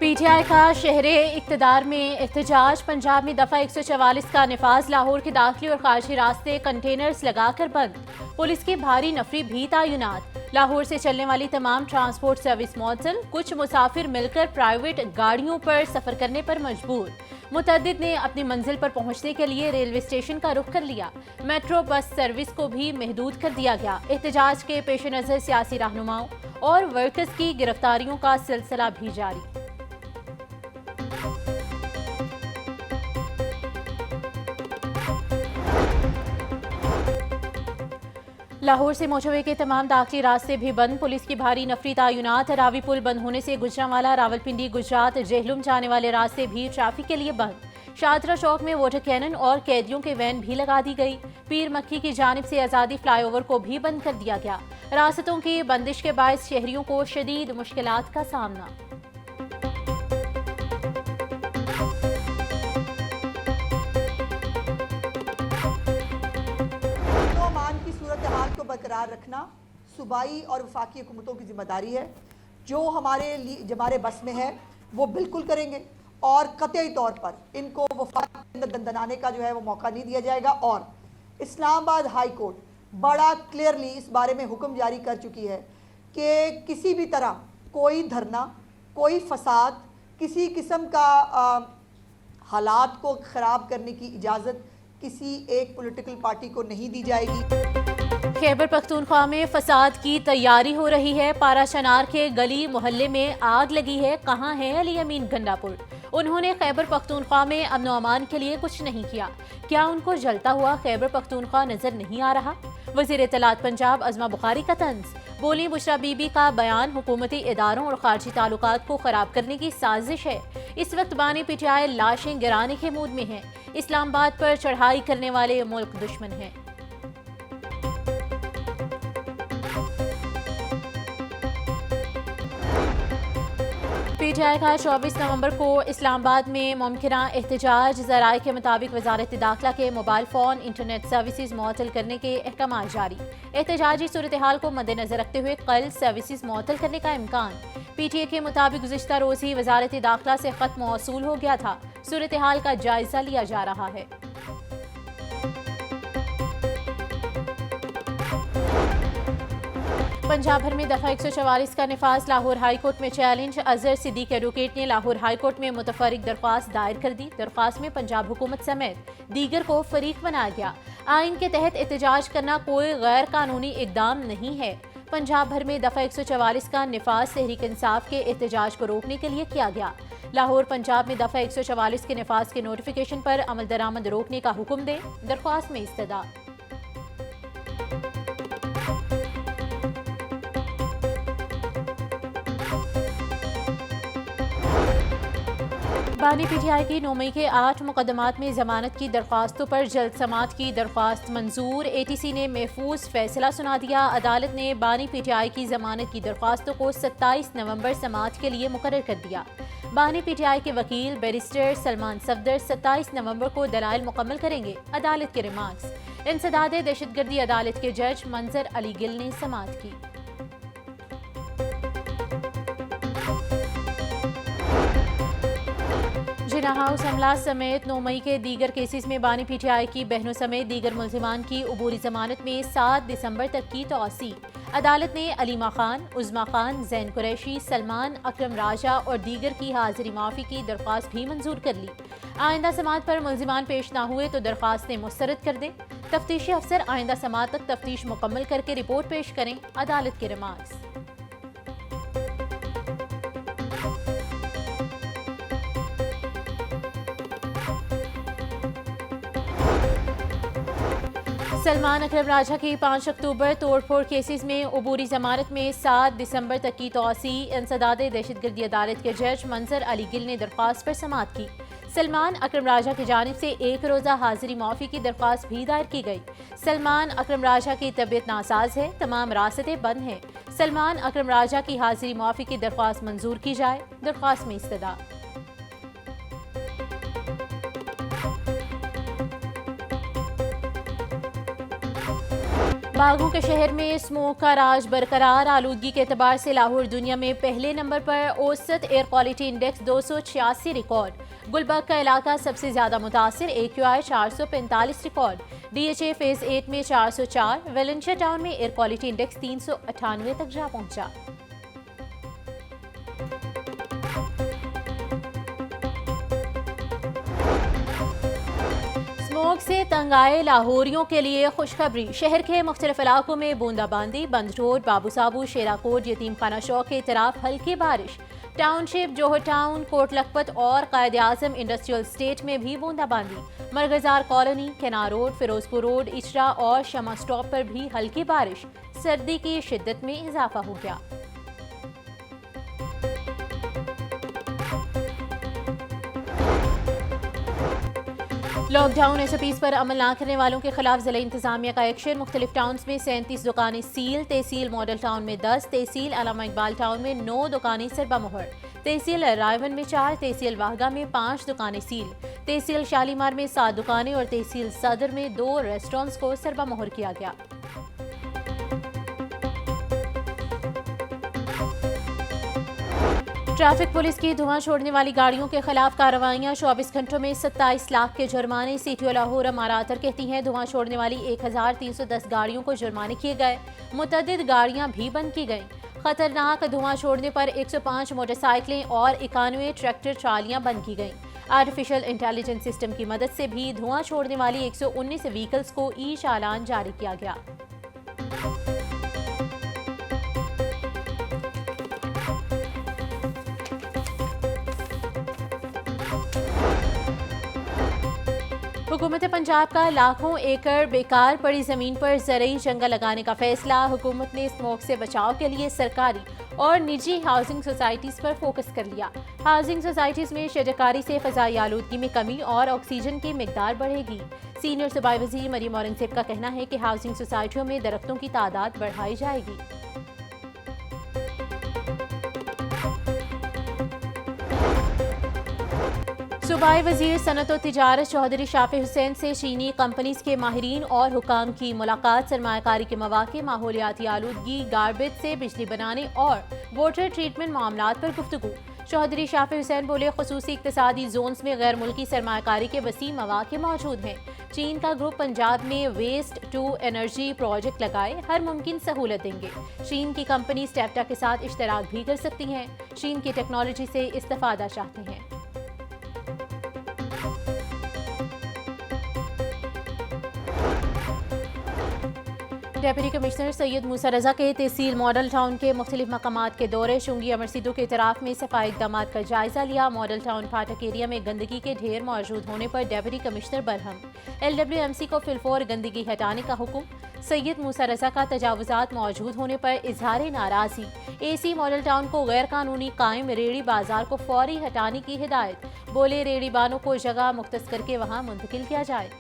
PTI का शहरे इक़्तिदार में एहतजाज। पंजाब में दफ़ा 144 का निफाज। लाहौर के दाखिली और खारजी रास्ते कंटेनर्स लगाकर बंद। पुलिस की भारी नफरी भी तैनात। लाहौर से चलने वाली तमाम ट्रांसपोर्ट सर्विस मअतल। कुछ मुसाफिर मिलकर प्राइवेट गाड़ियों पर सफर करने पर मजबूर। मुतअद्दिद ने अपनी मंजिल पर पहुंचने के लिए रेलवे स्टेशन का रुख कर लिया। मेट्रो बस सर्विस को भी महदूद कर दिया गया। एहतजाज के पेश नज़र सियासी रहनुमाओं और वर्कर्स की गिरफ्तारियों का सिलसिला भी जारी। लाहौर से मोटरवे के तमाम दाखिली रास्ते भी बंद। पुलिस की भारी नफरी तैनात। रावी पुल बंद होने से गुजरांवाला, रावलपिंडी, गुजरात, जेहलुम जाने वाले रास्ते भी ट्रैफिक के लिए बंद। शादरा चौक में वाटर कैनन और कैदियों के वैन भी लगा दी गई। पीर मक्की की जानिब से आज़ादी फ्लाईओवर को भी बंद कर दिया गया। रास्तों की बंदिश के बायस शहरियों को शदीद मुश्किलात का सामना। को बरकरार रखना सूबाई और वफाकी हुकूमतों की जिम्मेदारी है। जो हमारे बस में है वो बिल्कुल करेंगे और कतई तौर पर इनको वफाक के अंदर दंदनाने का जो है वो मौका नहीं दिया जाएगा। और इस्लामाबाद हाई कोर्ट बड़ा क्लियरली इस बारे में हुक्म जारी कर चुकी है कि किसी भी तरह कोई धरना, कोई फसाद, किसी किस्म का हालात को ख़राब करने की इजाज़त किसी एक पॉलिटिकल पार्टी को नहीं दी जाएगी। खैबर पख्तूनख्वा में फसाद की तैयारी हो रही है। पारा चनार के गली मोहल्ले में आग लगी है। कहां है अली अमीन गंडापुर? उन्होंने खैबर पख्तूनख्वा में अमन अमान के लिए कुछ नहीं किया। क्या उनको जलता हुआ खैबर पख्तूनख्वा नजर नहीं आ रहा? वज़ीर इत्तलात पंजाब अज़मा बुखारी का तंज। बोली बुशरा बीबी का बयान हुकूमती इदारों और खारजी ताल्लुकात को खराब करने की साजिश है। इस वक्त बानी पीटीआई लाशें गिराने के मूड में है। इस्लामाबाद पर चढ़ाई करने वाले मुल्क दुश्मन हैं। पीटीआई का 24 नवंबर को इस्लामाबाद में मुमकिना एहतजाज। ज़राए के मुताबिक वजारत दाखिला के मोबाइल फ़ोन इंटरनेट सर्विसेज मुअत्तल करने के अहकाम जारी। एहतजाजी सूरत हाल को मद्देनजर रखते हुए कल सर्विसेज मुअत्तल करने का इम्कान। पीटीए के मुताबिक गुज़िश्ता रोज़ ही वजारत दाखिला से ख़त मौसूल हो गया था। सूरत हाल का जायजा लिया जा रहा है। पंजाब भर में दफ़ा 144 का निफाज। लाहौर हाई कोर्ट में चैलेंज। अजहर सिद्दीक एडवोकेट ने लाहौर हाई कोर्ट में मुतफर्रिक दरख्वास्त दायर कर दी। दरख्वास्त में पंजाब हुकूमत समेत दीगर को फरीक बनाया गया। आइन के तहत एहतजाज करना कोई गैर कानूनी इकदाम नहीं है। पंजाब भर में दफ़ा 144 का निफाज तहरीक इंसाफ के एहतजाज को रोकने के लिए किया गया। लाहौर पंजाब में दफ़ा 144 के निफाज के नोटिफिकेशन पर अमल दरामद रोकने का हुक्म दे। दरख्वास्त में इस्तदा। बानी पीटीआई की 9 मई के 8 मुकदमात में जमानत की दरख्वास्तों पर जल्द समाअत की दरख्वास्त मंजूर। एटीसी ने महफूज फैसला सुना दिया। अदालत ने बानी पीटीआई की जमानत की दरख्वास्तों को 27 नवंबर समाअत के लिए मुकर्रर कर दिया। बानी पीटीआई के वकील बैरिस्टर सलमान सफदर 27 नवंबर को दलाइल मुकम्मल करेंगे। अदालत के रिमार्क्स। इंसदाद दहशतगर्दी अदालत के जज मंजर अली गिल ने समाअत की। जिना हाउस हमला समेत 9 मई के दीगर केसेस में बानी पीटीआई की बहनों समेत दीगर मुल्जिमान की अबूरी जमानत में 7 दिसंबर तक की तौसी। अदालत ने अलीमा खान, उज़मा खान, जैन कुरैशी, सलमान, अकरम राजा और दीगर की हाजिरी माफ़ी की दरख्वास्त भी मंजूर कर ली। आइंदा समाअत पर मुल्जिमान पेश ना हुए तो दरख्वास्तें मुस्तरद कर दें। तफ्तीशी अफसर आइंदा समाअत तक तफ्तीश मुकम्मल करके रिपोर्ट पेश करें। अदालत के रिमार्क्स। सलमान अकरम राजा की 5 अक्टूबर तोड़फोड़ केसेस में अबूरी जमानत में 7 दिसंबर तक की तौसी। इंसदाद दहशतगर्दी अदालत के जज मंजर अली गिल ने दरख्वास्त पर समाअत की। सलमान अकरम राजा की जानिब से एक रोज़ा हाजिरी माफ़ी की दरख्वास्त भी दायर की गई। सलमान अकरम राजा की तबीयत नासाज है, तमाम रास्ते बंद हैं। सलमान अकरम राजा की हाजिरी माफ़ी की दरख्वास्त मंजूर की जाए। दरख्वास्त में इस्तदा। बागों के शहर में स्मोक का राज बरकरार। आलूदगी के एतबार से लाहौर दुनिया में पहले नंबर पर। औसत air quality index 286 record. Gulberg का इलाका सबसे ज्यादा मुतासिर। AQI 445 record. DHA फेज 8 में 404। वेलेंशिया टाउन में एयर क्वालिटी इंडेक्स 398 तक जा पहुंचा। स्मोक से तंग आए लाहौरियों के लिए खुशखबरी। शहर के मुख्तलिफ इलाकों में बूंदाबांदी। बंद रोड, बाबू साबू, शेराकोट, यतीम खाना चौक के तरफ हल्की बारिश। टाउनशिप, जोहर टाउन, कोट लखपत और कायद आजम इंडस्ट्रियल स्टेट में भी बूंदाबांदी। मरगजार colony, केनार road, Firozpur road, Ichhra और शमा स्टॉप पर भी हल्की बारिश। सर्दी की शिद्दत में इजाफा हो गया। लॉकडाउन SOPs पर अमल न करने वालों के खिलाफ जिला इंतजामिया का एक्शन। मुख्तलिफ टाउन्स में 37 दुकानें सील। तहसील मॉडल टाउन में 10, तहसील अलामा इकबाल टाउन में 9 दुकानें सरबमोहर। तहसील रायवन में 4, तहसील वाहगा में 5 दुकानें सील। तहसील शालीमार में 7 दुकानें और तहसील सदर में 2 रेस्टोरेंट्स को सरबमोहर किया गया। ट्रैफिक पुलिस की धुआं छोड़ने वाली गाड़ियों के खिलाफ कार्रवाइयां। 24 घंटों में 27 लाख के जुर्माने। CTO लाहौर अमारातर कहती हैं धुआं छोड़ने वाली 1310 गाड़ियों को जुर्माने किए गए। मुतअद्दिद गाड़ियां भी बंद की गईं। खतरनाक धुआं छोड़ने पर 105 मोटरसाइकिलें और 91 ट्रैक्टर ट्रालियां बंद की गईं। आर्टिफिशियल इंटेलिजेंस सिस्टम की मदद से भी धुआं छोड़ने वाली 119 व्हीकल्स को चालान जारी किया गया। हुकूमत पंजाब का लाखों एकड़ बेकार पड़ी जमीन पर ज़रई जंगल लगाने का फैसला। हुकूमत ने स्मोक से बचाव के लिए सरकारी और निजी हाउसिंग सोसाइटीज़ पर फोकस कर लिया। हाउसिंग सोसाइटीज़ में शजरकारी से फ़ज़ाई आलूदगी में कमी और ऑक्सीजन की मिकदार बढ़ेगी। सीनियर सूबाई वज़ीर मरियम औरंगज़ेब का कहना है कि हाउसिंग सोसाइटियों में दरख्तों की तादाद बढ़ाई जाएगी। सूबाई वज़ीर सनत और तिजारत चौधरी शाफी हुसैन से चीनी कंपनीज के माहिरीन और हुकाम की मुलाकात। सरमायाकारी के मौके, माहौलियाती आलूदगी, गार्बेज से बिजली बनाने और वाटर ट्रीटमेंट मामलात पर गुफ्तगू। चौधरी शाफी हुसैन बोले खुसूसी इक्तिसादी जोन्स में गैर मुल्की सरमायाकारी के वसी मौके मौजूद हैं। चीन का ग्रुप पंजाब में वेस्ट टू एनर्जी प्रोजेक्ट लगाए हर मुमकिन सहूलत देंगे। चीन की कंपनी स्टेप्टा के साथ इश्तराक भी कर सकती हैं। चीन की टेक्नोलॉजी से इस्तेफादा चाहते हैं। डेप्यूटी कमिश्नर सैयद मूसा रजा के तहसील मॉडल टाउन के मुख्तलिफ मकामात के दौरे। शुंगी अमर सिद्धू के इतराफ में सफाई इक़दाम का जायजा लिया। मॉडल टाउन फाटक एरिया में गंदगी के ढेर मौजूद होने पर डेप्यूटी कमिश्नर बरहम। LWMC को फिलफौर गंदगी हटाने का हुक्म। सैयद मूसा रजा का तजावुजात मौजूद होने पर इजहार नाराजी। AC मॉडल टाउन को गैर कानूनी कायम रेड़ी बाजार को फौरी हटाने की हिदायत। बोले रेड़ी बानों को जगह मुख्तस करके वहाँ मुंतकिल किया जाए।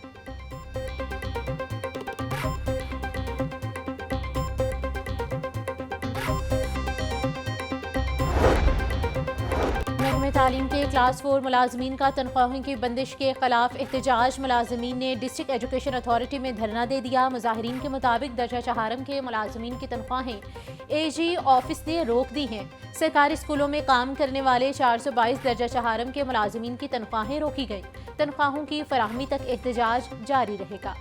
तालीम के क्लास 4 मुलाजमीन का तनख्वाहों की बंदिश के खिलाफ एहतजाज। मुलाजमीन ने डिस्ट्रिक्ट एजुकेशन अथॉरिटी में धरना दे दिया। मुजाहिरीन के मुताबिक दर्जा चहारम के मुलाजमीन की तनख्वाहें AG ऑफिस ने रोक दी हैं। सरकारी स्कूलों में काम करने वाले 422 दर्जा चहारम के मुलाजमीन की तनख्वाहें रोकी गईं। तनख्वाहों की फराहमी तक एहतजाज जारी रहेगा।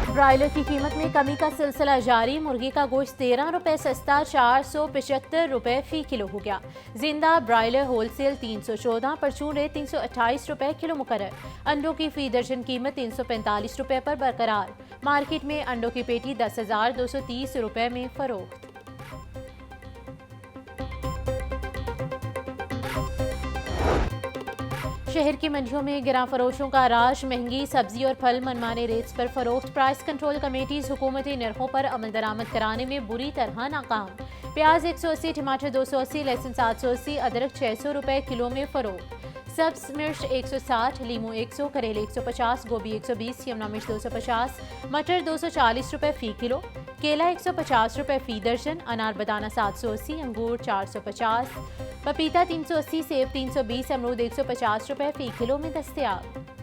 ब्रायलर की कीमत में कमी का सिलसिला जारी। मुर्गी का गोश्त 13 रुपये सस्ता 475 रुपये फी किलो हो गया। जिंदा ब्रायलर होलसेल 314, परचून रेट 328 रुपये किलो मुकर्रर। अंडों की फी दर्जन कीमत 345 रुपये पर बरकरार। मार्केट में अंडों की पेटी 10,230 रुपये में फरोख्त। शहर की मंडियों में गिरा फरोशों का राज। महंगी सब्जी और फल मनमाने रेट्स पर फरोख्त। प्राइस कंट्रोल कमेटीज हुकूमती नरखों पर अमल दरामद कराने में बुरी तरह नाकाम। प्याज 180, टमाटर 280, लहसुन 780, अदरक 600 रुपये किलो में फरोख्त। सब्ज मिर्च 160, लीमू 100, करेले 150, गोभी 120, शिमला मिर्च 250, मटर 240 रुपये फी किलो, केला 150 रुपये फी दर्जन, अनार बदाना 780, अंगूर 450, पपीता 380, सेब 320, अमरूद 150 रुपये फी किलो में दस्तयाब।